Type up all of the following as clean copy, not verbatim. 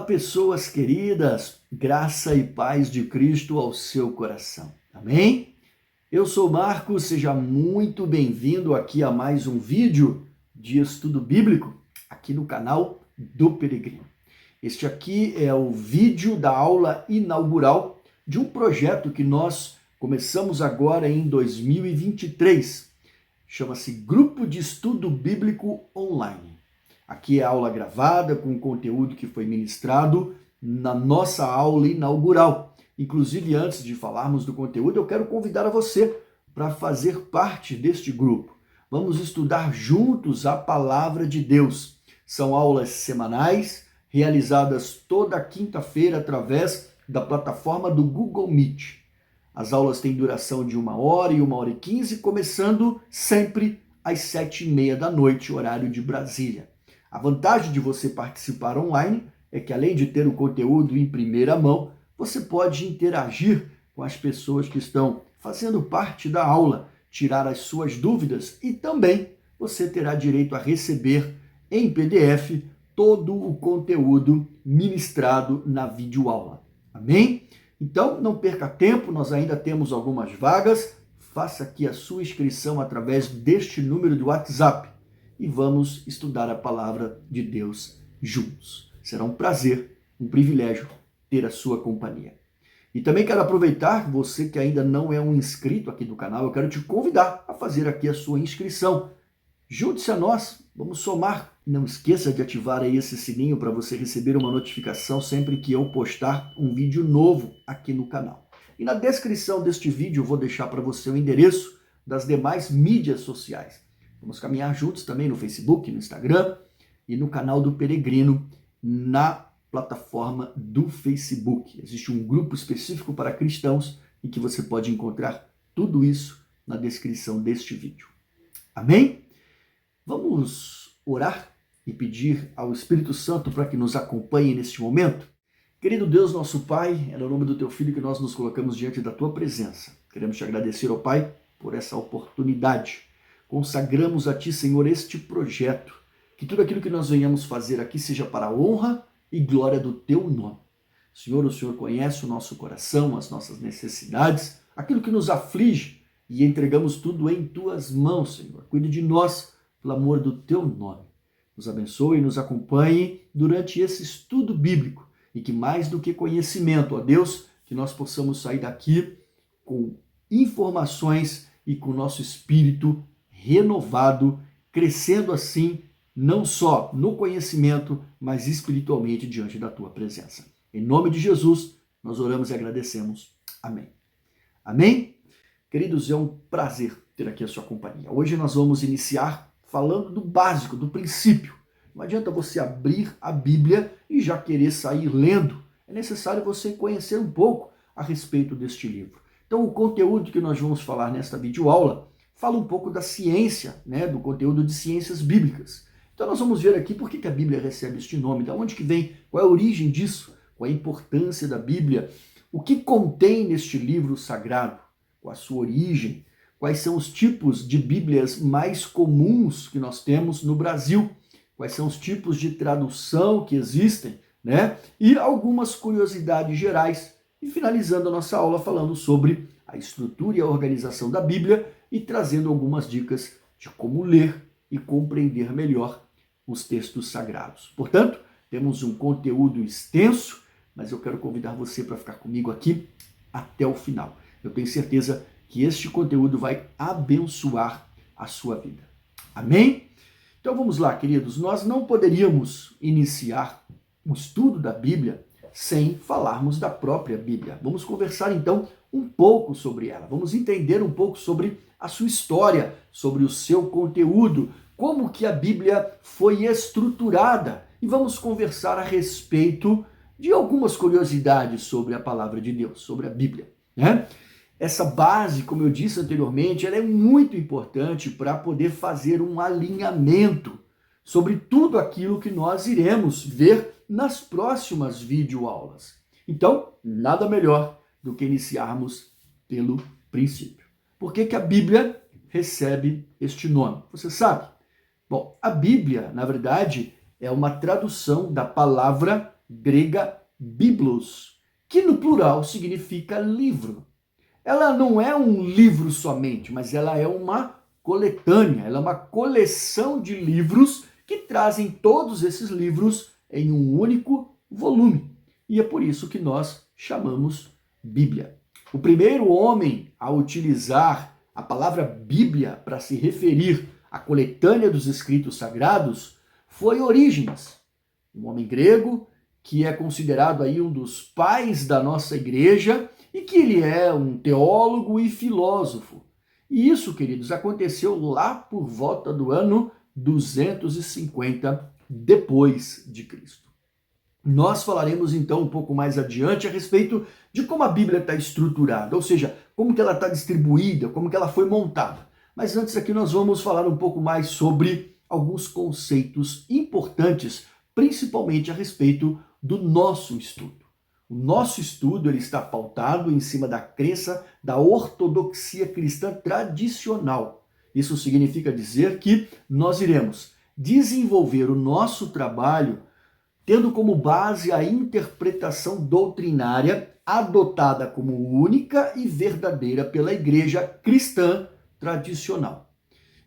pessoas queridas, graça e paz de Cristo ao seu coração. Amém? Eu sou Marcos, seja muito bem-vindo aqui a mais um vídeo de estudo bíblico aqui no canal do Peregrino. Este aqui é o vídeo da aula inaugural de um projeto que nós começamos agora em 2023. Chama-se Grupo de Estudo Bíblico Online. Aqui é a aula gravada com o conteúdo que foi ministrado na nossa aula inaugural. Inclusive, antes de falarmos do conteúdo, eu quero convidar a você para fazer parte deste grupo. Vamos estudar juntos a Palavra de Deus. São aulas semanais, realizadas toda quinta-feira através da plataforma do Google Meet. As aulas têm duração de 1h e 1h15, começando sempre às 7h30 da noite, horário de Brasília. A vantagem de você participar online é que, além de ter o conteúdo em primeira mão, você pode interagir com as pessoas que estão fazendo parte da aula, tirar as suas dúvidas e também você terá direito a receber em PDF todo o conteúdo ministrado na videoaula. Amém? Então, não perca tempo, nós ainda temos algumas vagas. Faça aqui a sua inscrição através deste número de WhatsApp e vamos estudar a palavra de Deus juntos. Será um prazer, um privilégio ter a sua companhia. E também quero aproveitar, você que ainda não é um inscrito aqui do canal, eu quero te convidar a fazer aqui a sua inscrição. Junte-se a nós, vamos somar. Não esqueça de ativar aí esse sininho para você receber uma notificação sempre que eu postar um vídeo novo aqui no canal. E na descrição deste vídeo eu vou deixar para você o endereço das demais mídias sociais. Vamos caminhar juntos também no Facebook, no Instagram e no canal do Peregrino na plataforma do Facebook. Existe um grupo específico para cristãos em que você pode encontrar tudo isso na descrição deste vídeo. Amém? Vamos orar e pedir ao Espírito Santo para que nos acompanhe neste momento? Querido Deus, nosso Pai, é no nome do Teu Filho que nós nos colocamos diante da Tua presença. Queremos te agradecer, ó Pai, por essa oportunidade. Consagramos a Ti, Senhor, este projeto. Que tudo aquilo que nós venhamos fazer aqui seja para a honra e glória do Teu nome. Senhor, o Senhor conhece o nosso coração, as nossas necessidades, aquilo que nos aflige, e entregamos tudo em Tuas mãos, Senhor. Cuide de nós, pelo amor do Teu nome. Nos abençoe e nos acompanhe durante esse estudo bíblico, e que mais do que conhecimento, ó Deus, que nós possamos sair daqui com informações e com o nosso espírito renovado, crescendo assim, não só no conhecimento, mas espiritualmente diante da Tua presença. Em nome de Jesus, nós oramos e agradecemos. Amém. Amém? Queridos, é um prazer ter aqui a sua companhia. Hoje nós vamos iniciar falando do básico, do princípio. Não adianta você abrir a Bíblia e já querer sair lendo. É necessário você conhecer um pouco a respeito deste livro. Então, o conteúdo que nós vamos falar nesta videoaula fala um pouco da ciência, do conteúdo de ciências bíblicas. Então nós vamos ver aqui por que a Bíblia recebe este nome, de onde que vem, qual é a origem disso, qual é a importância da Bíblia, o que contém neste livro sagrado, qual a sua origem, quais são os tipos de Bíblias mais comuns que nós temos no Brasil, quais são os tipos de tradução que existem, e algumas curiosidades gerais. E finalizando a nossa aula falando sobre a estrutura e a organização da Bíblia e trazendo algumas dicas de como ler e compreender melhor os textos sagrados. Portanto, temos um conteúdo extenso, mas eu quero convidar você para ficar comigo aqui até o final. Eu tenho certeza que este conteúdo vai abençoar a sua vida. Amém? Então vamos lá, queridos. Nós não poderíamos iniciar o estudo da Bíblia sem falarmos da própria Bíblia. Vamos conversar então um pouco sobre ela. Vamos entender um pouco sobre a sua história, sobre o seu conteúdo, como que a Bíblia foi estruturada. E vamos conversar a respeito de algumas curiosidades sobre a palavra de Deus, sobre a Bíblia. Essa base, como eu disse anteriormente, ela é muito importante para poder fazer um alinhamento sobre tudo aquilo que nós iremos ver nas próximas videoaulas. Então, nada melhor do que iniciarmos pelo princípio. Por que a Bíblia recebe este nome? Você sabe? Bom, a Bíblia, na verdade, é uma tradução da palavra grega biblos, que no plural significa livro. Ela não é um livro somente, mas ela é uma coletânea, ela é uma coleção de livros que trazem todos esses livros em um único volume. E é por isso que nós chamamos Bíblia. O primeiro homem a utilizar a palavra Bíblia para se referir à coletânea dos escritos sagrados foi Orígenes, um homem grego que é considerado aí um dos pais da nossa igreja e que ele é um teólogo e filósofo. E isso, queridos, aconteceu lá por volta do ano 250 depois de Cristo. Nós falaremos então um pouco mais adiante a respeito de como a Bíblia está estruturada, ou seja, como que ela está distribuída, como que ela foi montada. Mas antes aqui nós vamos falar um pouco mais sobre alguns conceitos importantes, principalmente a respeito do nosso estudo. O nosso estudo ele está pautado em cima da crença da ortodoxia cristã tradicional. Isso significa dizer que nós iremos desenvolver o nosso trabalho tendo como base a interpretação doutrinária adotada como única e verdadeira pela igreja cristã tradicional.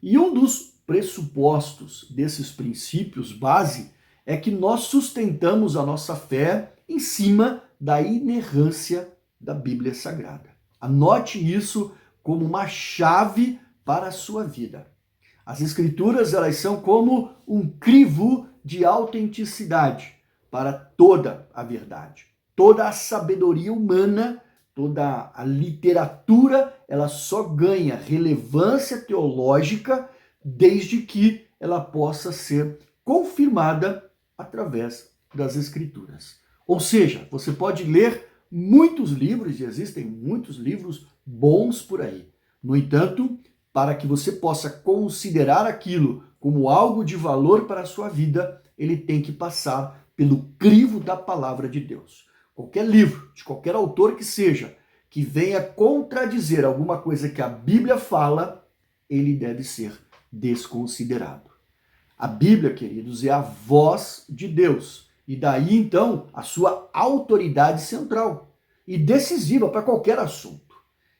E um dos pressupostos desses princípios base é que nós sustentamos a nossa fé em cima da inerrância da Bíblia Sagrada. Anote isso como uma chave para a sua vida. As Escrituras, elas são como um crivo de autenticidade para toda a verdade. Toda a sabedoria humana, toda a literatura, ela só ganha relevância teológica desde que ela possa ser confirmada através das Escrituras. Ou seja, você pode ler muitos livros, e existem muitos livros bons por aí. No entanto, para que você possa considerar aquilo como algo de valor para a sua vida, ele tem que passar pelo crivo da palavra de Deus. Qualquer livro, de qualquer autor que seja, que venha contradizer alguma coisa que a Bíblia fala, ele deve ser desconsiderado. A Bíblia, queridos, é a voz de Deus. E daí, então, a sua autoridade central e decisiva para qualquer assunto.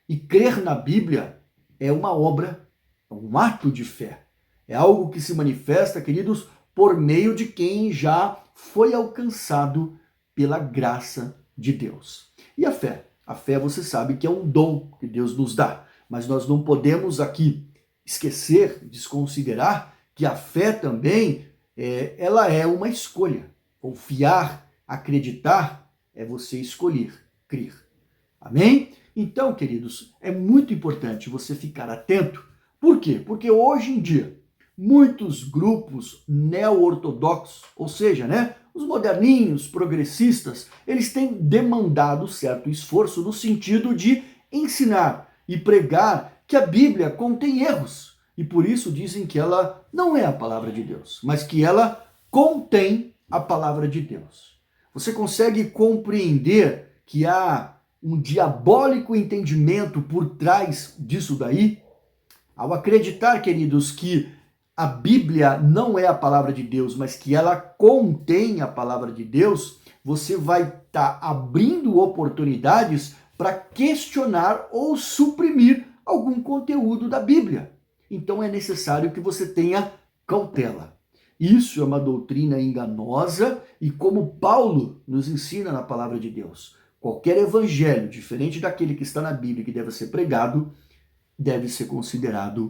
E crer na Bíblia é uma obra, é um ato de fé. É algo que se manifesta, queridos, por meio de quem já foi alcançado pela graça de Deus. E a fé? A fé, você sabe que é um dom que Deus nos dá. Mas nós não podemos aqui esquecer, desconsiderar que a fé também, ela é uma escolha. Confiar, acreditar, é você escolher, crer. Amém? Então, queridos, é muito importante você ficar atento. Por quê? Porque hoje em dia, muitos grupos neo-ortodoxos, ou seja, os moderninhos, progressistas, eles têm demandado certo esforço no sentido de ensinar e pregar que a Bíblia contém erros. E por isso dizem que ela não é a palavra de Deus, mas que ela contém a palavra de Deus. Você consegue compreender que há um diabólico entendimento por trás disso daí? Ao acreditar, queridos, que a Bíblia não é a palavra de Deus, mas que ela contém a palavra de Deus, você vai estar abrindo oportunidades para questionar ou suprimir algum conteúdo da Bíblia. Então é necessário que você tenha cautela. Isso é uma doutrina enganosa e como Paulo nos ensina na palavra de Deus, qualquer evangelho diferente daquele que está na Bíblia que deve ser pregado, deve ser considerado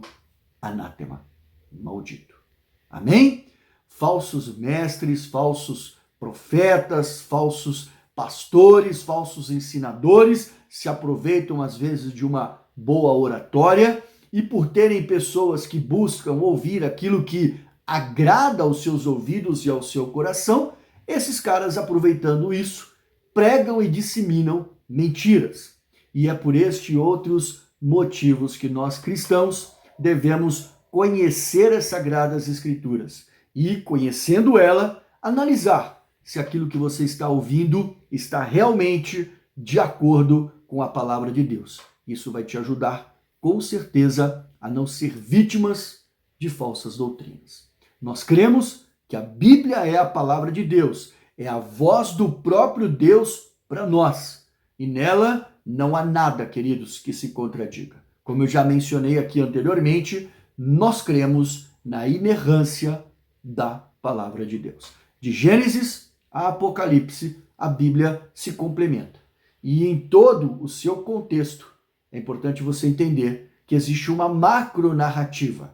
anátema, maldito. Amém? Falsos mestres, falsos profetas, falsos pastores, falsos ensinadores se aproveitam às vezes de uma boa oratória e por terem pessoas que buscam ouvir aquilo que agrada aos seus ouvidos e ao seu coração, esses caras, aproveitando isso, pregam e disseminam mentiras. E é por este e outros motivos que nós cristãos devemos conhecer as Sagradas Escrituras e, conhecendo ela, analisar se aquilo que você está ouvindo está realmente de acordo com a palavra de Deus. Isso vai te ajudar, com certeza, a não ser vítimas de falsas doutrinas. Nós cremos que a Bíblia é a palavra de Deus é a voz do próprio Deus para nós. E nela não há nada, queridos, que se contradiga. Como eu já mencionei aqui anteriormente, nós cremos na inerrância da palavra de Deus. De Gênesis a Apocalipse, a Bíblia se complementa. E em todo o seu contexto, é importante você entender que existe uma macronarrativa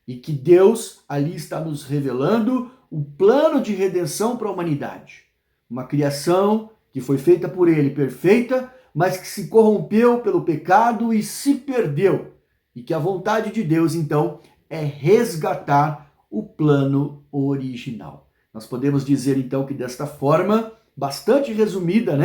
e que Deus ali está nos revelando o plano de redenção para a humanidade. Uma criação que foi feita por Ele perfeita, mas que se corrompeu pelo pecado e se perdeu. E que a vontade de Deus, então, é resgatar o plano original. Nós podemos dizer, então, que desta forma, bastante resumida,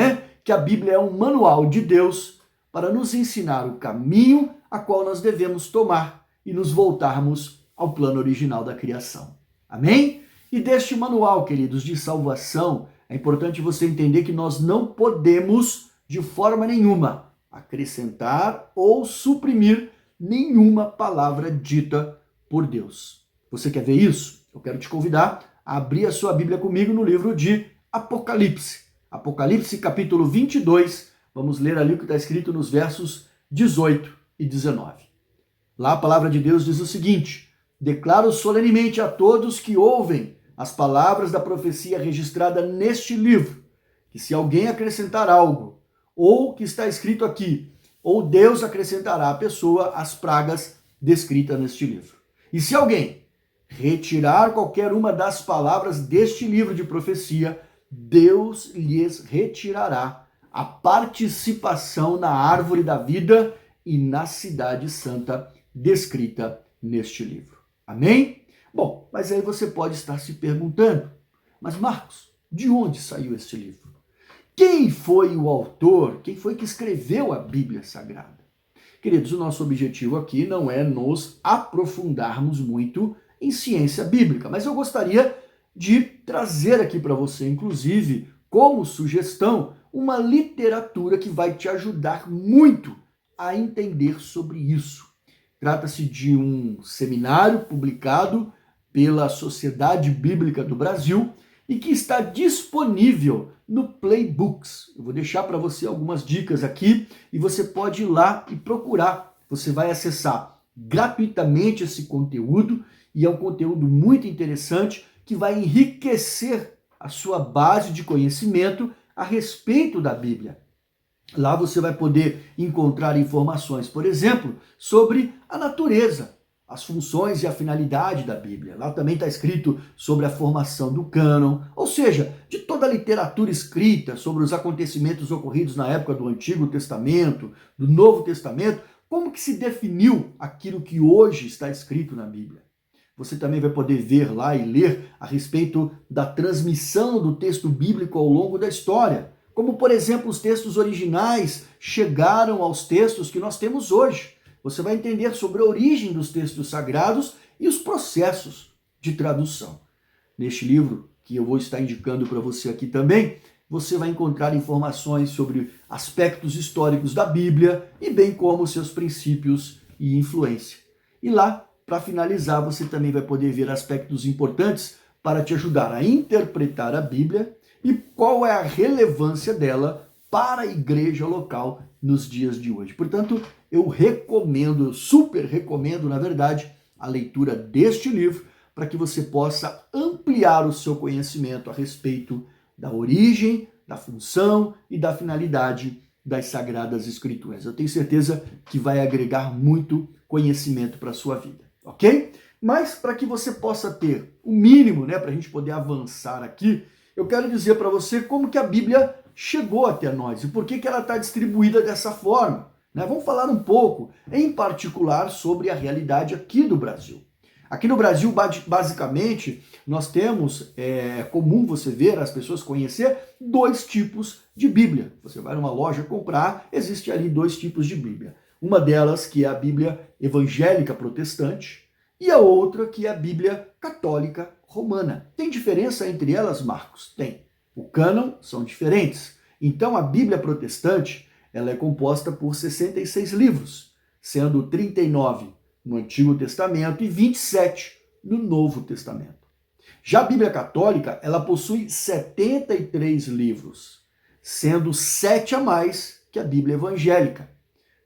que a Bíblia é um manual de Deus para nos ensinar o caminho a qual nós devemos tomar e nos voltarmos ao plano original da criação. Amém? E deste manual, queridos, de salvação, é importante você entender que nós não podemos, de forma nenhuma, acrescentar ou suprimir nenhuma palavra dita por Deus. Você quer ver isso? Eu quero te convidar a abrir a sua Bíblia comigo no livro de Apocalipse. Apocalipse, capítulo 22. Vamos ler ali o que está escrito nos versos 18 e 19. Lá a palavra de Deus diz o seguinte: declaro solenemente a todos que ouvem as palavras da profecia registrada neste livro, que se alguém acrescentar algo, ou que está escrito aqui, ou Deus acrescentará à pessoa as pragas descritas neste livro. E se alguém retirar qualquer uma das palavras deste livro de profecia, Deus lhes retirará a participação na árvore da vida e na cidade santa descrita neste livro. Amém? Bom, mas aí você pode estar se perguntando, mas Marcos, de onde saiu este livro? Quem foi o autor? Quem foi que escreveu a Bíblia Sagrada? Queridos, o nosso objetivo aqui não é nos aprofundarmos muito em ciência bíblica, mas eu gostaria de trazer aqui para você, inclusive, como sugestão, uma literatura que vai te ajudar muito a entender sobre isso. Trata-se de um seminário publicado pela Sociedade Bíblica do Brasil e que está disponível no Playbooks. Eu vou deixar para você algumas dicas aqui e você pode ir lá e procurar. Você vai acessar gratuitamente esse conteúdo e é um conteúdo muito interessante que vai enriquecer a sua base de conhecimento a respeito da Bíblia. Lá você vai poder encontrar informações, por exemplo, sobre a natureza, as funções e a finalidade da Bíblia. Lá também está escrito sobre a formação do cânon, ou seja, de toda a literatura escrita sobre os acontecimentos ocorridos na época do Antigo Testamento, do Novo Testamento, como que se definiu aquilo que hoje está escrito na Bíblia. Você também vai poder ver lá e ler a respeito da transmissão do texto bíblico ao longo da história. Como, por exemplo, os textos originais chegaram aos textos que nós temos hoje. Você vai entender sobre a origem dos textos sagrados e os processos de tradução. Neste livro, que eu vou estar indicando para você aqui também, você vai encontrar informações sobre aspectos históricos da Bíblia e bem como seus princípios e influência. E lá, para finalizar, você também vai poder ver aspectos importantes para te ajudar a interpretar a Bíblia e qual é a relevância dela para a igreja local nos dias de hoje. Portanto, eu super recomendo, na verdade, a leitura deste livro para que você possa ampliar o seu conhecimento a respeito da origem, da função e da finalidade das Sagradas Escrituras. Eu tenho certeza que vai agregar muito conhecimento para a sua vida. Ok? Mas para que você possa ter o mínimo, para a gente poder avançar aqui, eu quero dizer para você como que a Bíblia chegou até nós e por que ela está distribuída dessa forma. Vamos falar um pouco, em particular, sobre a realidade aqui do Brasil. Aqui no Brasil, basicamente, nós temos, é comum você ver, as pessoas conhecer, dois tipos de Bíblia. Você vai numa loja comprar, existe ali dois tipos de Bíblia. Uma delas que é a Bíblia evangélica protestante e a outra que é a Bíblia católica romana. Tem diferença entre elas, Marcos? Tem. O cânon são diferentes. Então a Bíblia protestante ela é composta por 66 livros, sendo 39 no Antigo Testamento e 27 no Novo Testamento. Já a Bíblia Católica, ela possui 73 livros, sendo 7 a mais que a Bíblia Evangélica.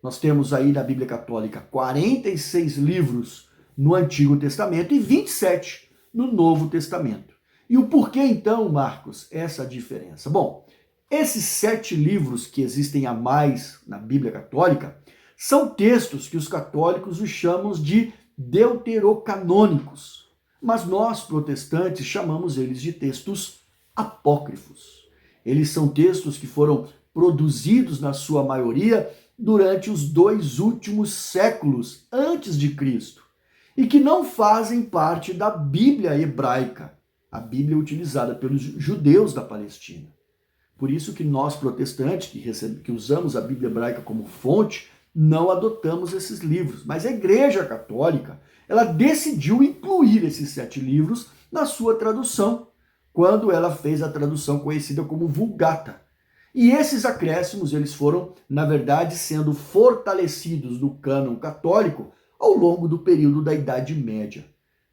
Nós temos aí na Bíblia Católica 46 livros no Antigo Testamento e 27 no Novo Testamento. E o porquê então, Marcos, essa diferença? Bom, esses 7 livros que existem a mais na Bíblia Católica são textos que os católicos os chamam de deuterocanônicos, mas nós, protestantes, chamamos eles de textos apócrifos. Eles são textos que foram produzidos, na sua maioria, durante os 2 últimos séculos antes de Cristo e que não fazem parte da Bíblia hebraica, a Bíblia utilizada pelos judeus da Palestina. Por isso que nós, protestantes, que usamos a Bíblia hebraica como fonte, não adotamos esses livros. Mas a Igreja Católica, ela decidiu incluir esses 7 livros na sua tradução, quando ela fez a tradução conhecida como Vulgata. E esses acréscimos, eles foram, na verdade, sendo fortalecidos no cânon católico ao longo do período da Idade Média.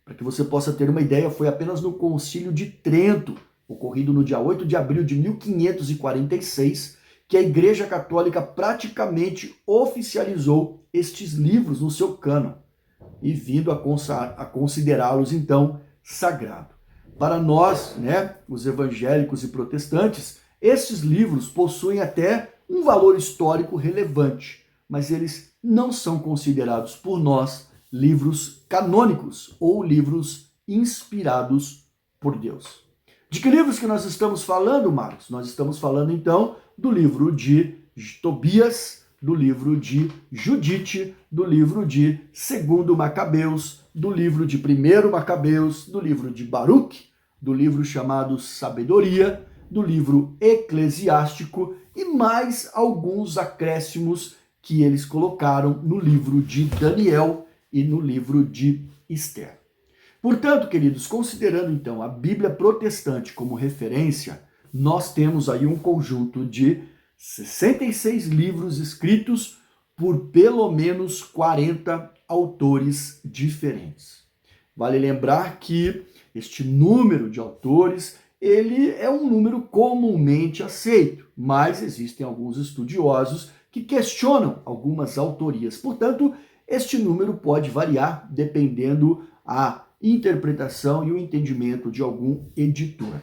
Para que você possa ter uma ideia, foi apenas no Concílio de Trento, ocorrido no dia 8 de abril de 1546, que a Igreja Católica praticamente oficializou estes livros no seu cânon e vindo a considerá-los, então, sagrado. Para nós, os evangélicos e protestantes, estes livros possuem até um valor histórico relevante, mas eles não são considerados por nós livros canônicos ou livros inspirados por Deus. De que livros que nós estamos falando, Marcos? Nós estamos falando, então, do livro de Tobias, do livro de Judite, do livro de 2 Macabeus, do livro de 1 Macabeus, do livro de Baruque, do livro chamado Sabedoria, do livro Eclesiástico e mais alguns acréscimos que eles colocaram no livro de Daniel e no livro de Esther. Portanto, queridos, considerando então a Bíblia protestante como referência, nós temos aí um conjunto de 66 livros escritos por pelo menos 40 autores diferentes. Vale lembrar que este número de autores, ele é um número comumente aceito, mas existem alguns estudiosos que questionam algumas autorias. Portanto, este número pode variar dependendo a interpretação e o entendimento de algum editor.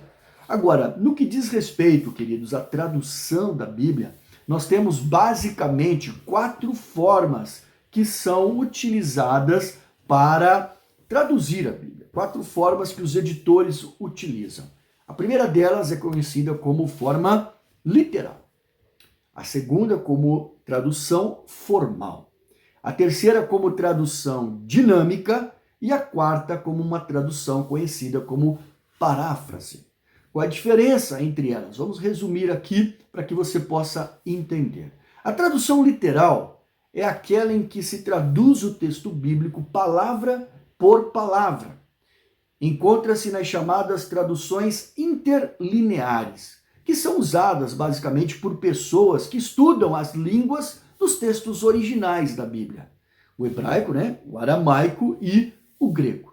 Agora, no que diz respeito, queridos, à tradução da Bíblia, nós temos basicamente 4 formas que são utilizadas para traduzir a Bíblia. 4 formas que os editores utilizam. A primeira delas é conhecida como forma literal. A segunda como tradução formal. A terceira como tradução dinâmica e a quarta como uma tradução conhecida como paráfrase. Qual a diferença entre elas? Vamos resumir aqui para que você possa entender. A tradução literal é aquela em que se traduz o texto bíblico palavra por palavra. Encontra-se nas chamadas traduções interlineares, que são usadas basicamente por pessoas que estudam as línguas dos textos originais da Bíblia. O hebraico, o aramaico e o grego.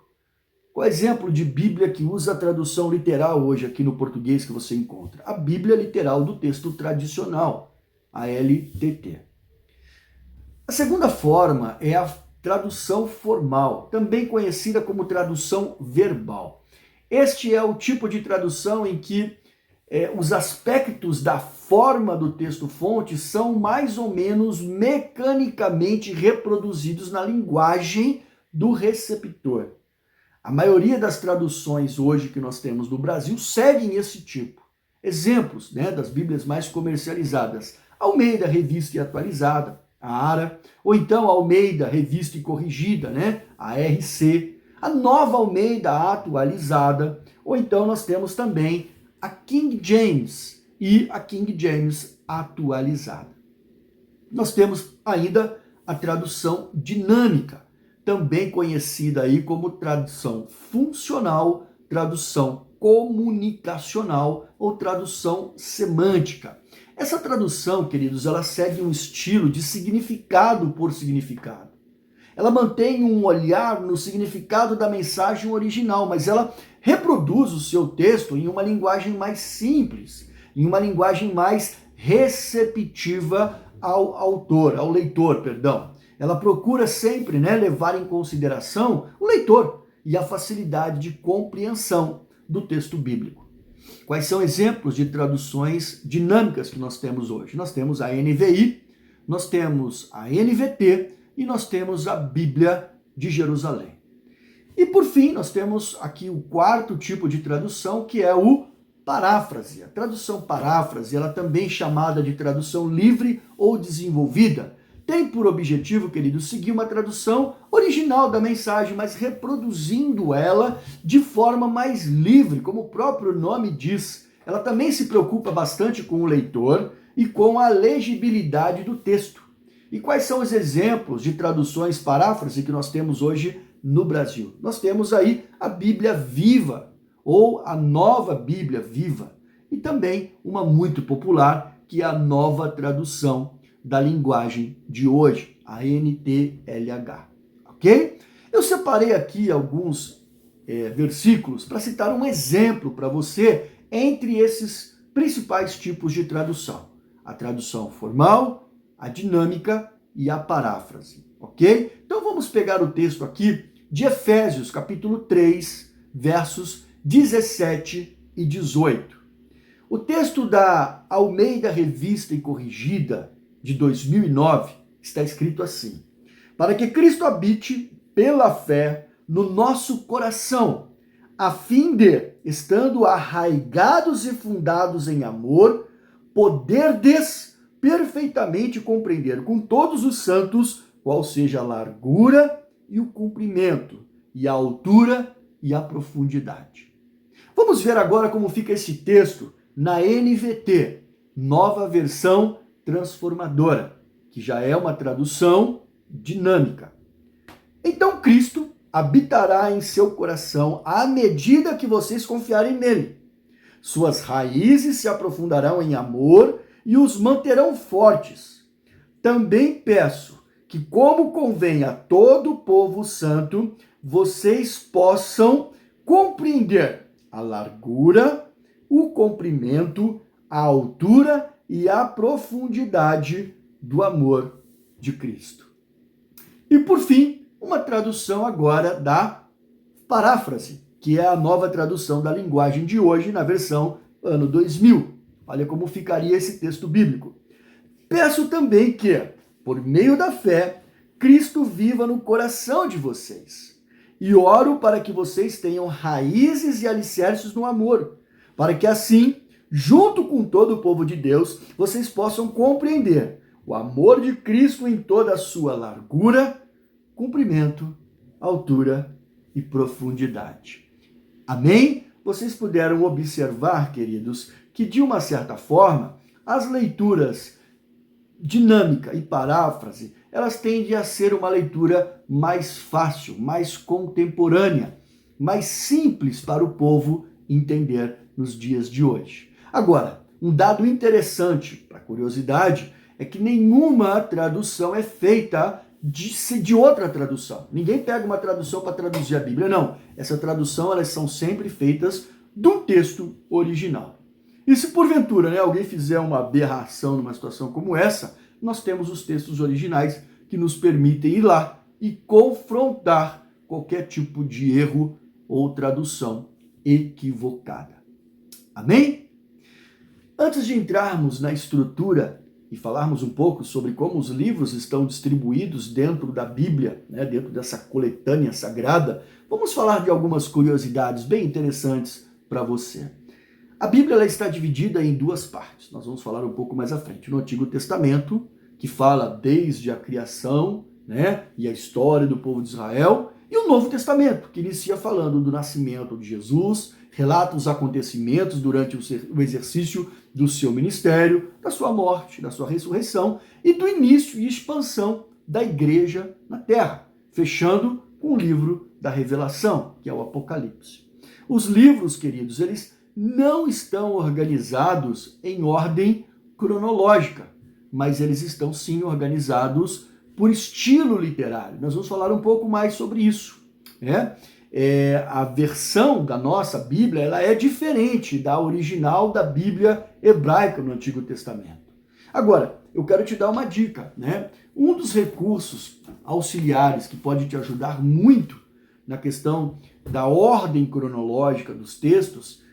Qual exemplo de Bíblia que usa a tradução literal hoje aqui no português que você encontra? A Bíblia literal do texto tradicional, a LTT. A segunda forma é a tradução formal, também conhecida como tradução verbal. Este é o tipo de tradução em que os aspectos da forma do texto-fonte são mais ou menos mecanicamente reproduzidos na linguagem do receptor. A maioria das traduções hoje que nós temos no Brasil seguem esse tipo. Exemplos das Bíblias mais comercializadas. Almeida, Revista e Atualizada, a ARA, ou então Almeida, Revista e Corrigida, a RC, a Nova Almeida Atualizada, ou então nós temos também a King James e a King James Atualizada. Nós temos ainda a tradução dinâmica, também conhecida aí como tradução funcional, tradução comunicacional ou tradução semântica. Essa tradução, queridos, ela segue um estilo de significado por significado. ela mantém um olhar no significado da mensagem original, mas ela reproduz o seu texto em uma linguagem mais simples, em uma linguagem mais receptiva ao autor, ao leitor, perdão. Ela procura sempre, levar em consideração o leitor e a facilidade de compreensão do texto bíblico. Quais são exemplos de traduções dinâmicas que nós temos hoje? Nós temos a NVI, nós temos a NVT e nós temos a Bíblia de Jerusalém. E por fim, nós temos aqui o quarto tipo de tradução, que é o paráfrase. A tradução paráfrase, ela também é chamada de tradução livre ou desenvolvida, tem por objetivo, querido, seguir uma tradução original da mensagem, mas reproduzindo ela de forma mais livre, como o próprio nome diz. Ela também se preocupa bastante com o leitor e com a legibilidade do texto. E quais são os exemplos de traduções paráfrase que nós temos hoje no Brasil? Nós temos aí a Bíblia Viva, ou a Nova Bíblia Viva, e também uma muito popular, que é a Nova Tradução da Linguagem de Hoje, a NTLH, ok? Eu separei aqui alguns versículos para citar um exemplo para você entre esses principais tipos de tradução. A tradução formal, a dinâmica e a paráfrase, ok? Então vamos pegar o texto aqui de Efésios, capítulo 3, versos 17 e 18. O texto da Almeida Revista e Corrigida, de 2009, está escrito assim: para que Cristo habite pela fé no nosso coração, a fim de, estando arraigados e fundados em amor, poderdes perfeitamente compreender com todos os santos qual seja a largura e o comprimento, e a altura e a profundidade. Vamos ver agora como fica esse texto na NVT, Nova Versão Transformadora, que já é uma tradução dinâmica. Então Cristo habitará em seu coração à medida que vocês confiarem nele. Suas raízes se aprofundarão em amor e os manterão fortes. Também peço que, como convém a todo o povo santo, vocês possam compreender a largura, o comprimento, a altura e a profundidade do amor de Cristo. E por fim, uma tradução agora da paráfrase, que é a nova tradução da linguagem de hoje na versão ano 2000. Olha como ficaria esse texto bíblico. Peço também que, por meio da fé, Cristo viva no coração de vocês. E oro para que vocês tenham raízes e alicerces no amor, para que assim, junto com todo o povo de Deus, vocês possam compreender o amor de Cristo em toda a sua largura, comprimento, altura e profundidade. Amém? Vocês puderam observar, queridos, que de uma certa forma, as leituras dinâmica e paráfrase, elas tendem a ser uma leitura mais fácil, mais contemporânea, mais simples para o povo entender nos dias de hoje. Agora, um dado interessante, para curiosidade, é que nenhuma tradução é feita de outra tradução. Ninguém pega uma tradução para traduzir a Bíblia, não. Essa tradução, elas são sempre feitas do texto original. E se porventura alguém fizer uma aberração numa situação como essa, nós temos os textos originais que nos permitem ir lá e confrontar qualquer tipo de erro ou tradução equivocada. Amém? Antes de entrarmos na estrutura e falarmos um pouco sobre como os livros estão distribuídos dentro da Bíblia, dentro dessa coletânea sagrada, vamos falar de algumas curiosidades bem interessantes para você. A Bíblia ela está dividida em duas partes. Nós vamos falar um pouco mais à frente. No Antigo Testamento, que fala desde a criação, e a história do povo de Israel, e o Novo Testamento, que inicia falando do nascimento de Jesus, relata os acontecimentos durante o exercício do seu ministério, da sua morte, da sua ressurreição e do início e expansão da igreja na terra, fechando com o livro da Revelação, que é o Apocalipse. Os livros, queridos, eles não estão organizados em ordem cronológica, mas eles estão sim organizados por estilo literário. Nós vamos falar um pouco mais sobre isso, né? A versão da nossa Bíblia ela é diferente da original da Bíblia hebraica no Antigo Testamento. Agora, eu quero te dar uma dica, né? Um dos recursos auxiliares que pode te ajudar muito na questão da ordem cronológica dos textos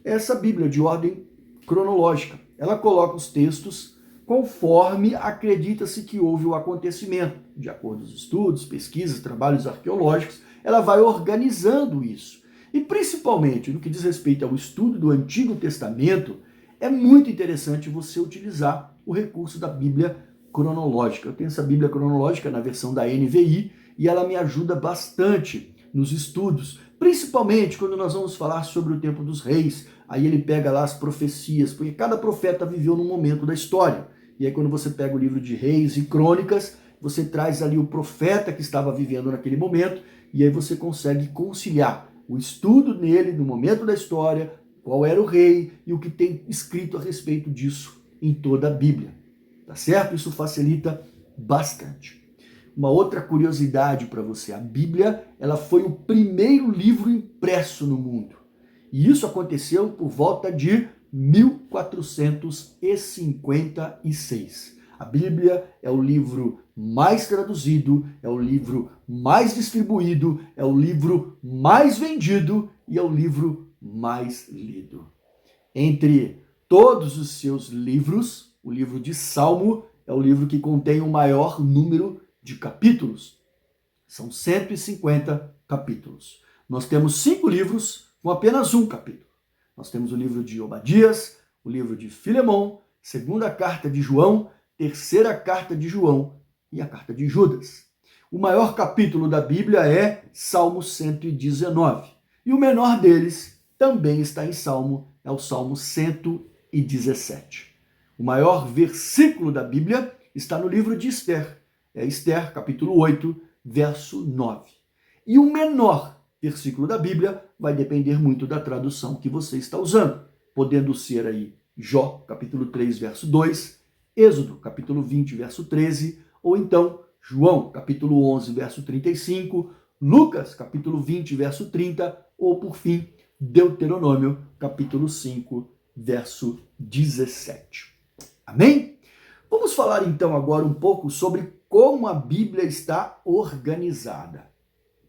é essa Bíblia de ordem cronológica. Ela coloca os textos conforme acredita-se que houve o acontecimento. De acordo com os estudos, pesquisas, trabalhos arqueológicos, ela vai organizando isso. E principalmente no que diz respeito ao estudo do Antigo Testamento, é muito interessante você utilizar o recurso da Bíblia cronológica. Eu tenho essa Bíblia cronológica na versão da NVI e ela me ajuda bastante nos estudos, principalmente quando nós vamos falar sobre o tempo dos reis. Aí ele pega lá as profecias, porque cada profeta viveu num momento da história. E aí quando você pega o livro de Reis e Crônicas, você traz ali o profeta que estava vivendo naquele momento, e aí você consegue conciliar o estudo nele, no momento da história, qual era o rei e o que tem escrito a respeito disso em toda a Bíblia. Tá certo? Isso facilita bastante. Uma outra curiosidade para você, a Bíblia ela foi o primeiro livro impresso no mundo. E isso aconteceu por volta de 1456. A Bíblia é o livro mais traduzido, é o livro mais distribuído, é o livro mais vendido e é o livro mais lido. Entre todos os seus livros, o livro de Salmo é o livro que contém o maior número de capítulos. São 150 capítulos. Nós temos 5 livros com apenas um capítulo. Nós temos o livro de Obadias, o livro de Filemão, segunda carta de João, terceira carta de João e a carta de Judas. O maior capítulo da Bíblia é Salmo 119. E o menor deles também está em Salmo, é o Salmo 117. O maior versículo da Bíblia está no livro de Esther. É Esther, capítulo 8, verso 9. E o menor versículo da Bíblia vai depender muito da tradução que você está usando, podendo ser aí Jó, capítulo 3, verso 2, Êxodo, capítulo 20, verso 13, ou então João, capítulo 11, verso 35, Lucas, capítulo 20, verso 30, ou por fim, Deuteronômio, capítulo 5, verso 17. Amém? Vamos falar então agora um pouco sobre como a Bíblia está organizada.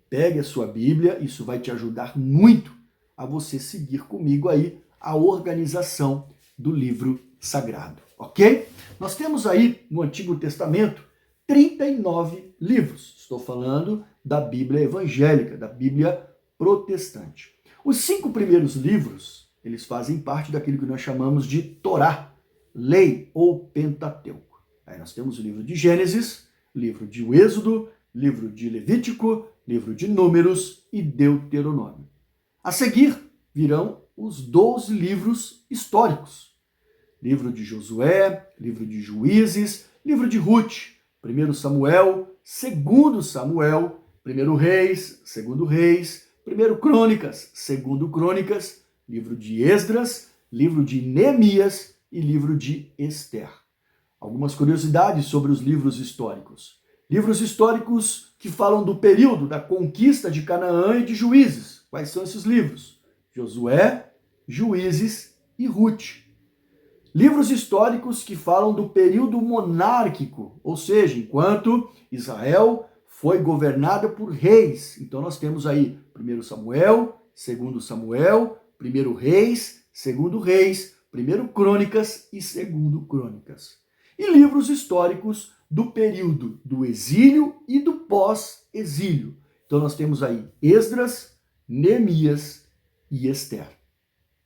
Pegue a sua Bíblia, isso vai te ajudar muito a você seguir comigo aí a organização do livro sagrado, ok? Nós temos aí no Antigo Testamento 39 livros. Estou falando da Bíblia evangélica, da Bíblia protestante. Os 5 primeiros livros, eles fazem parte daquilo que nós chamamos de Torá, lei ou Pentateuco. Aí nós temos o livro de Gênesis, livro de Êxodo, livro de Levítico, livro de Números e Deuteronômio. A seguir virão os 12 livros históricos. Livro de Josué, livro de Juízes, livro de Ruth, 1 Samuel, 2 Samuel, 1 Reis, 2 Reis, 1 Crônicas, 2 Crônicas, livro de Esdras, livro de Neemias e livro de Esther. Algumas curiosidades sobre os livros históricos. Livros históricos que falam do período da conquista de Canaã e de Juízes. Quais são esses livros? Josué, Juízes e Ruth. Livros históricos que falam do período monárquico, ou seja, enquanto Israel foi governada por reis. Então nós temos aí 1 Samuel, 2 Samuel, 1 Reis, 2 Reis, 1 Crônicas e 2 Crônicas. E livros históricos do período do exílio e do pós-exílio. Então nós temos aí Esdras, Neemias e Esther.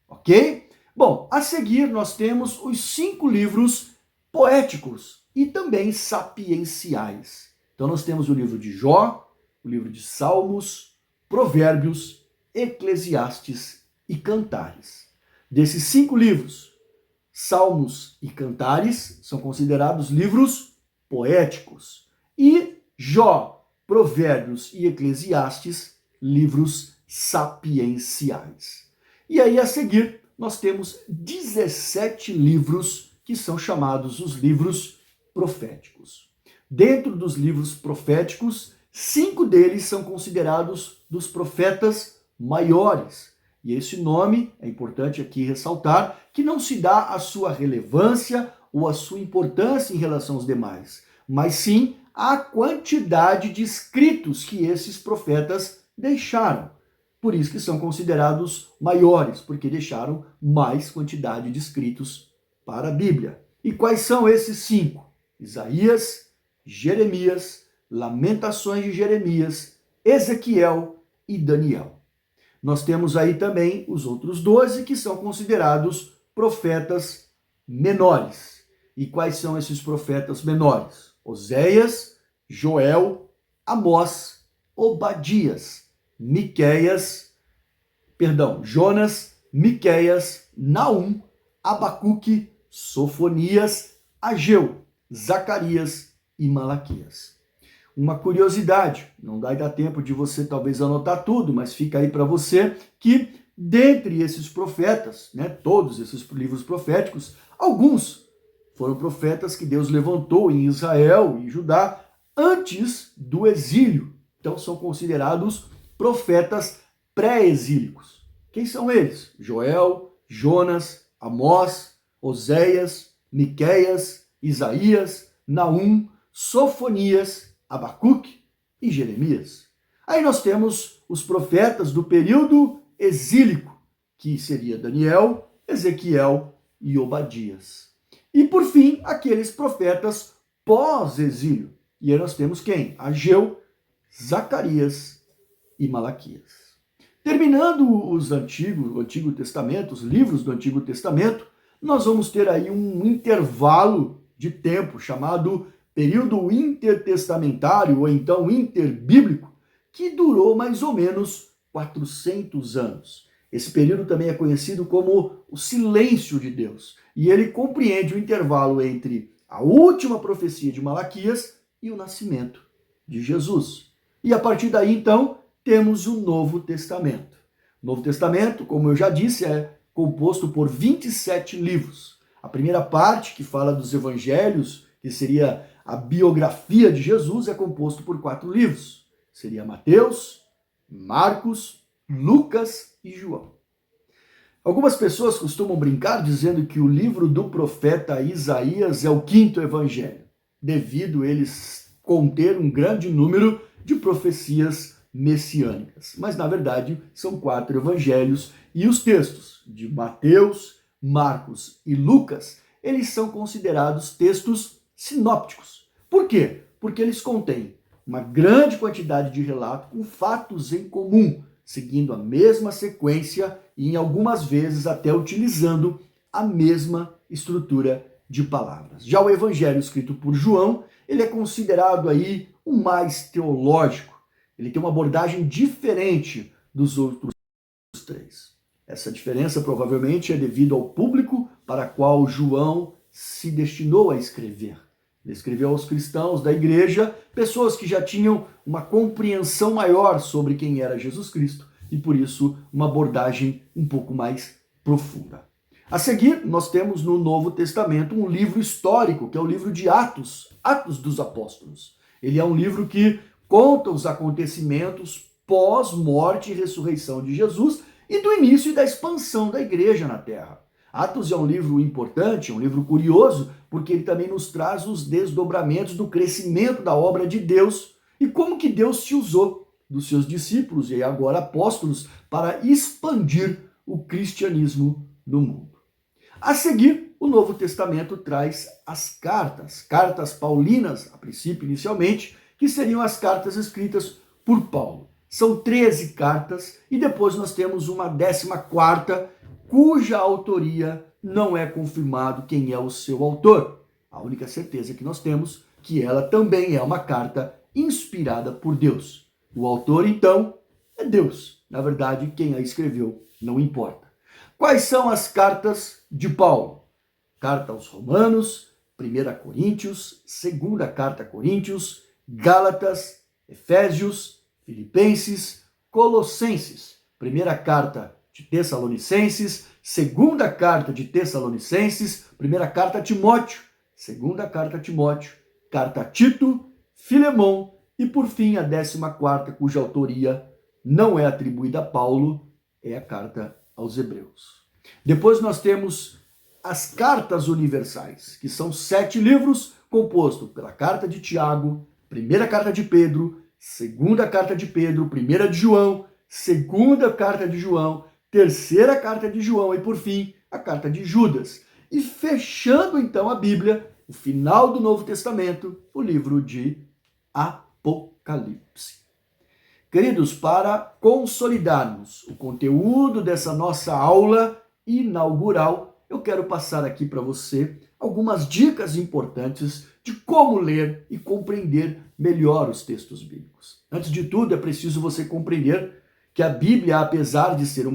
Ok? Bom, a seguir nós temos os 5 livros poéticos e também sapienciais. Então nós temos o livro de Jó, o livro de Salmos, Provérbios, Eclesiastes e Cantares. Desses 5 livros, Salmos e Cantares são considerados livros poéticos e Jó, Provérbios e Eclesiastes, livros sapienciais. E aí a seguir nós temos 17 livros que são chamados os livros proféticos. Dentro dos livros proféticos, 5 deles são considerados dos profetas maiores. E esse nome, é importante aqui ressaltar, que não se dá a sua relevância ou a sua importância em relação aos demais, mas sim a quantidade de escritos que esses profetas deixaram. Por isso que são considerados maiores, porque deixaram mais quantidade de escritos para a Bíblia. E quais são esses 5? Isaías, Jeremias, Lamentações de Jeremias, Ezequiel e Daniel. Nós temos aí também os outros 12 que são considerados profetas menores. E quais são esses profetas menores? Oséias, Joel, Amós, Obadias, Jonas, Miqueias, Naum, Abacuque, Sofonias, Ageu, Zacarias e Malaquias. Uma curiosidade, não vai dar tempo de você talvez anotar tudo, mas fica aí para você que dentre esses profetas, todos esses livros proféticos, alguns foram profetas que Deus levantou em Israel e Judá antes do exílio. Então são considerados profetas pré-exílicos. Quem são eles? Joel, Jonas, Amós, Oséias, Miqueias, Isaías, Naum, Sofonias, Abacuque e Jeremias. Aí nós temos os profetas do período exílico, que seria Daniel, Ezequiel e Obadias. E por fim, aqueles profetas pós-exílio. E aí nós temos quem? Ageu, Zacarias e Malaquias. Terminando o Antigo Testamento, os livros do Antigo Testamento, nós vamos ter aí um intervalo de tempo chamado período intertestamentário ou então interbíblico, que durou mais ou menos 400 anos. Esse período também é conhecido como o silêncio de Deus, e ele compreende o intervalo entre a última profecia de Malaquias e o nascimento de Jesus. E a partir daí, então, temos o Novo Testamento. O Novo Testamento, como eu já disse, é composto por 27 livros. A primeira parte, que fala dos evangelhos, que seria a biografia de Jesus, é composto por 4 livros. Seria Mateus, Marcos, Lucas e João. Algumas pessoas costumam brincar dizendo que o livro do profeta Isaías é o 5º evangelho, devido a eles conter um grande número de profecias messiânicas. Mas, na verdade, são 4 evangelhos e os textos de Mateus, Marcos e Lucas, eles são considerados textos sinópticos. Por quê? Porque eles contêm uma grande quantidade de relatos com fatos em comum, seguindo a mesma sequência e, em algumas vezes, até utilizando a mesma estrutura de palavras. Já o evangelho escrito por João, ele é considerado aí o mais teológico. Ele tem uma abordagem diferente dos outros 3. Essa diferença provavelmente é devido ao público para qual João se destinou a escrever. Ele escreveu aos cristãos da igreja, pessoas que já tinham uma compreensão maior sobre quem era Jesus Cristo e, por isso, uma abordagem um pouco mais profunda. A seguir, nós temos no Novo Testamento um livro histórico, que é o livro de Atos, Atos dos Apóstolos. Ele é um livro que conta os acontecimentos pós-morte e ressurreição de Jesus e do início e da expansão da igreja na Terra. Atos é um livro importante, um livro curioso, porque ele também nos traz os desdobramentos do crescimento da obra de Deus e como que Deus se usou dos seus discípulos e agora apóstolos para expandir o cristianismo no mundo. A seguir, o Novo Testamento traz as cartas paulinas, a princípio, inicialmente, que seriam as cartas escritas por Paulo. São 13 cartas e depois nós temos uma 14ª, cuja autoria não é confirmado quem é o seu autor. A única certeza que nós temos é que ela também é uma carta inspirada por Deus. O autor, então, é Deus. Na verdade, quem a escreveu não importa. Quais são as cartas de Paulo? Carta aos Romanos, 1 Coríntios, 2 carta a Coríntios, Gálatas, Efésios, Filipenses, Colossenses, 1 carta de Tessalonicenses, 2 carta de Tessalonicenses, 1 carta a Timóteo, 2 carta a Timóteo, carta a Tito Filemon e, por fim, a 14ª, cuja autoria não é atribuída a Paulo, é a carta aos Hebreus. Depois nós temos as cartas universais, que são 7 livros compostos pela carta de Tiago, primeira carta de Pedro, segunda carta de Pedro, primeira de João, segunda carta de João, terceira carta de João e, por fim, a carta de Judas. E fechando então a Bíblia, o final do Novo Testamento, o livro de Apocalipse. Queridos, para consolidarmos o conteúdo dessa nossa aula inaugural, eu quero passar aqui para você algumas dicas importantes de como ler e compreender melhor os textos bíblicos. Antes de tudo, é preciso você compreender que a Bíblia, apesar de ser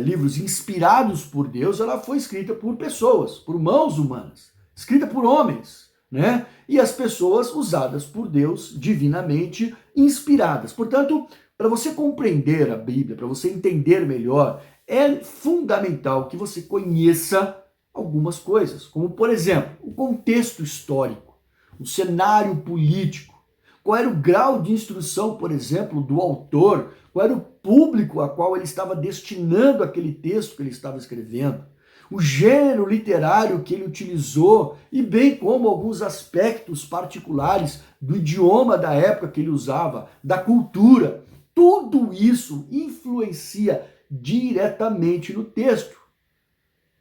livros inspirados por Deus, ela foi escrita por pessoas, por mãos humanas, escrita por homens, né? E as pessoas usadas por Deus divinamente inspiradas. Portanto, para você compreender a Bíblia, para você entender melhor, é fundamental que você conheça algumas coisas, como, por exemplo, o contexto histórico, o cenário político, qual era o grau de instrução, por exemplo, do autor, qual era o público a qual ele estava destinando aquele texto que ele estava escrevendo, o gênero literário que ele utilizou e bem como alguns aspectos particulares do idioma da época que ele usava, da cultura. Tudo isso influencia diretamente no texto,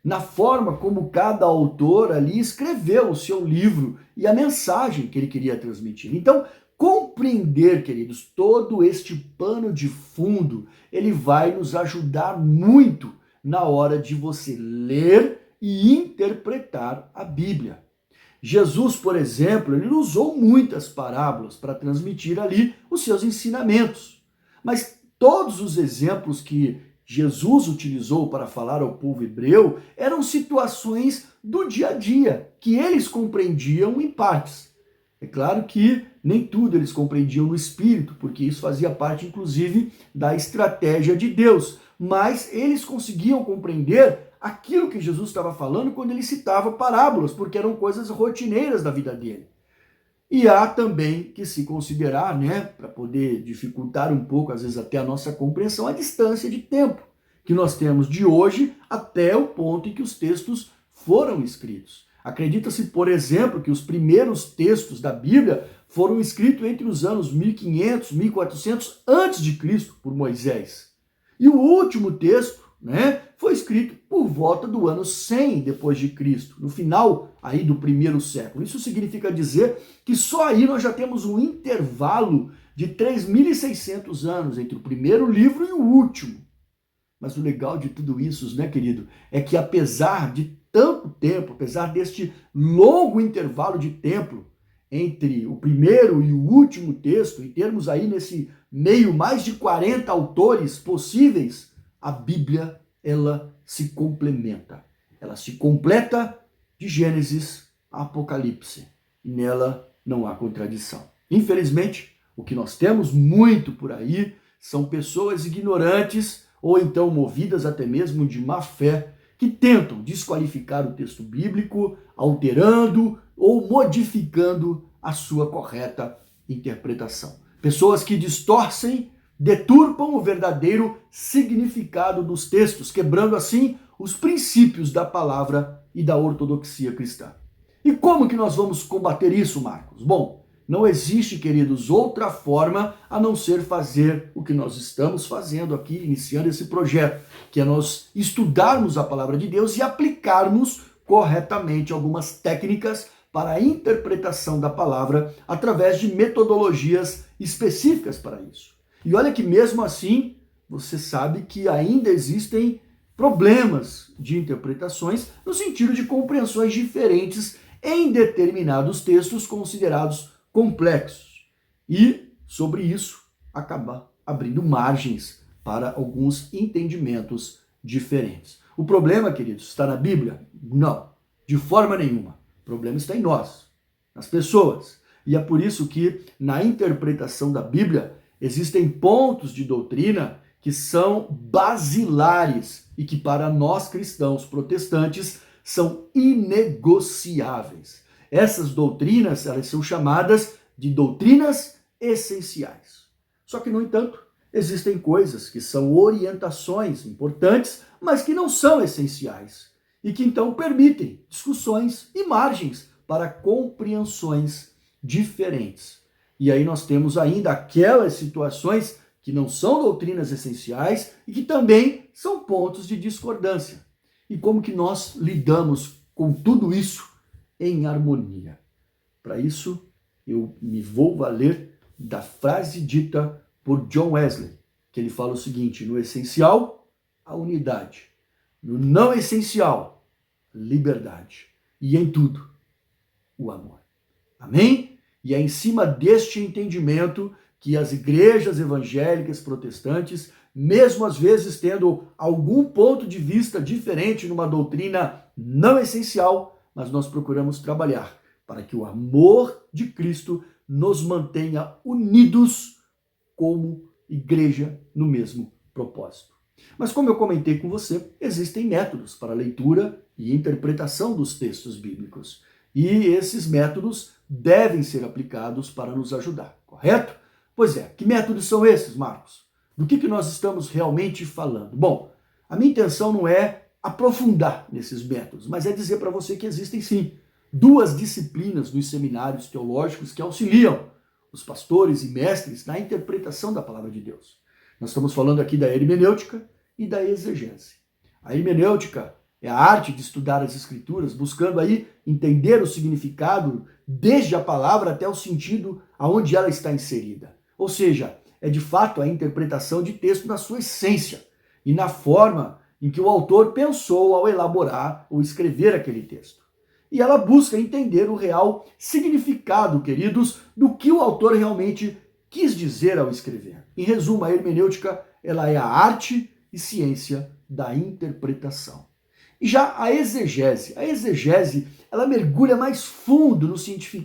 na forma como cada autor ali escreveu o seu livro e a mensagem que ele queria transmitir. Então, compreender, queridos, todo este pano de fundo, ele vai nos ajudar muito na hora de você ler e interpretar a Bíblia. Jesus, por exemplo, ele usou muitas parábolas para transmitir ali os seus ensinamentos. Mas todos os exemplos que Jesus utilizou para falar ao povo hebreu eram situações do dia a dia, que eles compreendiam em partes. É claro que nem tudo eles compreendiam no espírito, porque isso fazia parte, inclusive, da estratégia de Deus. Mas eles conseguiam compreender aquilo que Jesus estava falando quando ele citava parábolas, porque eram coisas rotineiras da vida dele. E há também que se considerar, né, para poder dificultar um pouco, às vezes até a nossa compreensão, a distância de tempo que nós temos de hoje até o ponto em que os textos foram escritos. Acredita-se, por exemplo, que os primeiros textos da Bíblia foram escritos entre os anos 1500 e 1400 a.C. por Moisés. E o último texto, né, foi escrito por volta do ano 100 depois de Cristo, no final aí do primeiro século. Isso significa dizer que só aí nós já temos um intervalo de 3.600 anos entre o primeiro livro e o último. Mas o legal de tudo isso, né, querido, é que apesar de tanto tempo, apesar deste longo intervalo de tempo entre o primeiro e o último texto, em termos aí nesse meio mais de 40 autores possíveis, a Bíblia, ela se complementa. Ela se completa de Gênesis a Apocalipse. E nela não há contradição. Infelizmente, o que nós temos muito por aí são pessoas ignorantes ou então movidas até mesmo de má fé, que tentam desqualificar o texto bíblico, alterando ou modificando a sua correta interpretação. Pessoas que distorcem, deturpam o verdadeiro significado dos textos, quebrando assim os princípios da palavra e da ortodoxia cristã. E como que nós vamos combater isso, Marcos? Bom, não existe, queridos, outra forma a não ser fazer o que nós estamos fazendo aqui, iniciando esse projeto, que é nós estudarmos a palavra de Deus e aplicarmos corretamente algumas técnicas para a interpretação da palavra através de metodologias específicas para isso. E olha que mesmo assim, você sabe que ainda existem problemas de interpretações no sentido de compreensões diferentes em determinados textos considerados complexos. E, sobre isso, acaba abrindo margens para alguns entendimentos diferentes. O problema, queridos, está na Bíblia? Não, de forma nenhuma. O problema está em nós, nas pessoas. E é por isso que, na interpretação da Bíblia, existem pontos de doutrina que são basilares e que, para nós cristãos protestantes, são inegociáveis. Essas doutrinas, elas são chamadas de doutrinas essenciais. Só que, no entanto, existem coisas que são orientações importantes, mas que não são essenciais e que então permitem discussões e margens para compreensões diferentes. E aí nós temos ainda aquelas situações que não são doutrinas essenciais e que também são pontos de discordância. E como que nós lidamos com tudo isso em harmonia? Para isso, eu me vou valer da frase dita por John Wesley, que ele fala o seguinte: no essencial, a unidade. No não essencial, liberdade. E em tudo, o amor. Amém? E é em cima deste entendimento que as igrejas evangélicas protestantes, mesmo às vezes tendo algum ponto de vista diferente numa doutrina não essencial, mas nós procuramos trabalhar para que o amor de Cristo nos mantenha unidos como igreja no mesmo propósito. Mas como eu comentei com você, existem métodos para leitura e interpretação dos textos bíblicos. E esses métodos devem ser aplicados para nos ajudar, correto? Pois é, que métodos são esses, Marcos? Do que nós estamos realmente falando? Bom, a minha intenção não é aprofundar nesses métodos, mas é dizer para você que existem sim duas disciplinas nos seminários teológicos que auxiliam os pastores e mestres na interpretação da palavra de Deus. Nós estamos falando aqui da hermenêutica e da exegese. A hermenêutica é a arte de estudar as escrituras, buscando aí entender o significado desde a palavra até o sentido aonde ela está inserida. Ou seja, é de fato a interpretação de texto na sua essência e na forma em que o autor pensou ao elaborar ou escrever aquele texto. E ela busca entender o real significado, queridos, do que o autor realmente quis dizer ao escrever. Em resumo, a hermenêutica, ela é a arte e ciência da interpretação. E já a exegese, ela mergulha mais fundo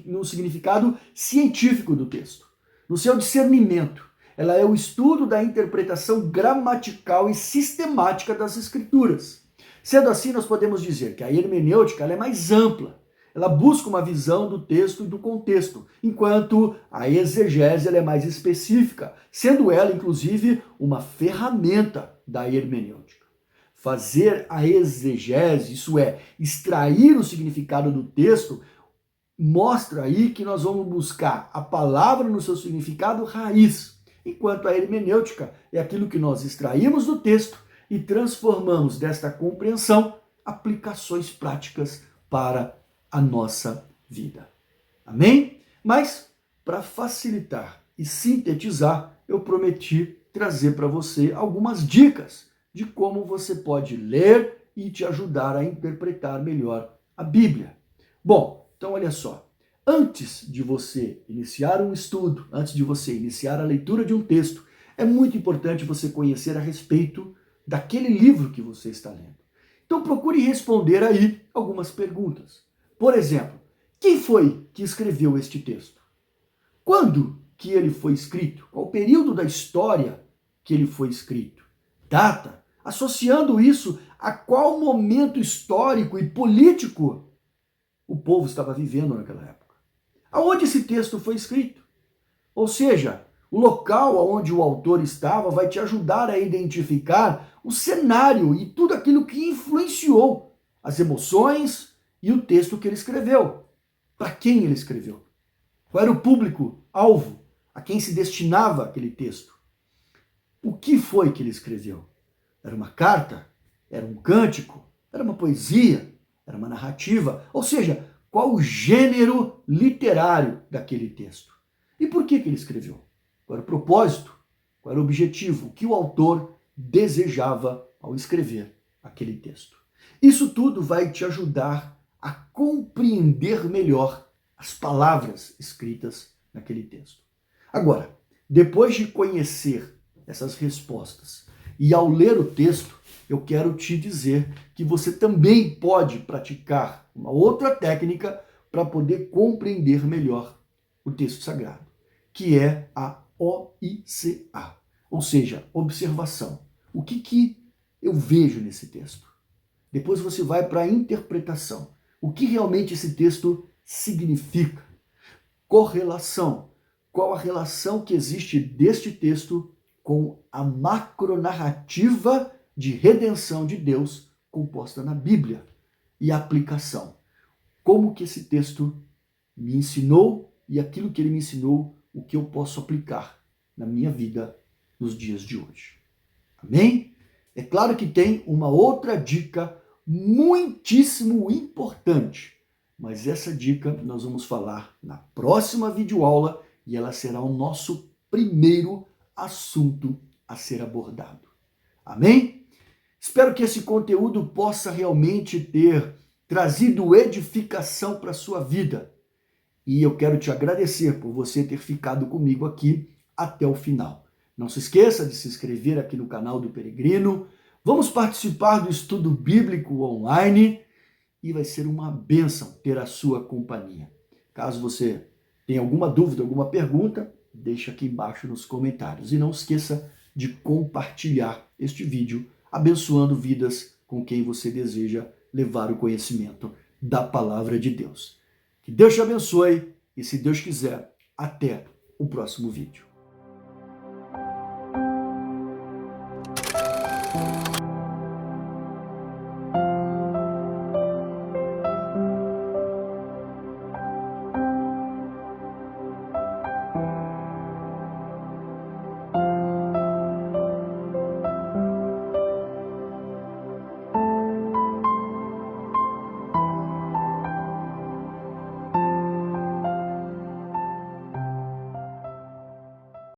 no significado científico do texto, no seu discernimento. Ela é o estudo da interpretação gramatical e sistemática das escrituras. Sendo assim, nós podemos dizer que a hermenêutica ela é mais ampla. Ela busca uma visão do texto e do contexto, enquanto a exegese ela é mais específica, sendo ela, inclusive, uma ferramenta da hermenêutica. Fazer a exegese, isso é, extrair o significado do texto, mostra aí que nós vamos buscar a palavra no seu significado raiz, enquanto a hermenêutica é aquilo que nós extraímos do texto e transformamos desta compreensão aplicações práticas para a nossa vida. Amém? Mas, para facilitar e sintetizar, eu prometi trazer para você algumas dicas de como você pode ler e te ajudar a interpretar melhor a Bíblia. Bom, então olha só. Antes de você iniciar um estudo, antes de você iniciar a leitura de um texto, é muito importante você conhecer a respeito daquele livro que você está lendo. Então procure responder aí algumas perguntas. Por exemplo, quem foi que escreveu este texto? Quando que ele foi escrito? Qual o período da história que ele foi escrito? Data, associando isso a qual momento histórico e político o povo estava vivendo naquela época. Aonde esse texto foi escrito? Ou seja, o local onde o autor estava vai te ajudar a identificar o cenário e tudo aquilo que influenciou as emoções e o texto que ele escreveu. Para quem ele escreveu? Qual era o público-alvo? A quem se destinava aquele texto? O que foi que ele escreveu? Era uma carta? Era um cântico? Era uma poesia? Era uma narrativa? Ou seja, qual o gênero literário daquele texto? E por que ele escreveu? Qual era o propósito? Qual era o objetivo? O que o autor desejava ao escrever aquele texto? Isso tudo vai te ajudar a compreender melhor as palavras escritas naquele texto. Agora, depois de conhecer essas respostas e ao ler o texto, eu quero te dizer que você também pode praticar uma outra técnica para poder compreender melhor o texto sagrado, que é a OICA, ou seja, observação. O que eu vejo nesse texto? Depois você vai para a interpretação. O que realmente esse texto significa. Correlação. Qual a relação que existe deste texto com a macronarrativa de redenção de Deus composta na Bíblia? E aplicação. Como que esse texto me ensinou e aquilo que ele me ensinou, o que eu posso aplicar na minha vida nos dias de hoje. Amém? É claro que tem uma outra dica muitíssimo importante, mas essa dica nós vamos falar na próxima videoaula e ela será o nosso primeiro assunto a ser abordado. Amém? Espero que esse conteúdo possa realmente ter trazido edificação para a sua vida. E eu quero te agradecer por você ter ficado comigo aqui até o final. Não se esqueça de se inscrever aqui no canal do Peregrino. Vamos participar do estudo bíblico online e vai ser uma bênção ter a sua companhia. Caso você tenha alguma dúvida, alguma pergunta, deixa aqui embaixo nos comentários. E não esqueça de compartilhar este vídeo, abençoando vidas com quem você deseja levar o conhecimento da palavra de Deus. Que Deus te abençoe e, se Deus quiser, até o próximo vídeo.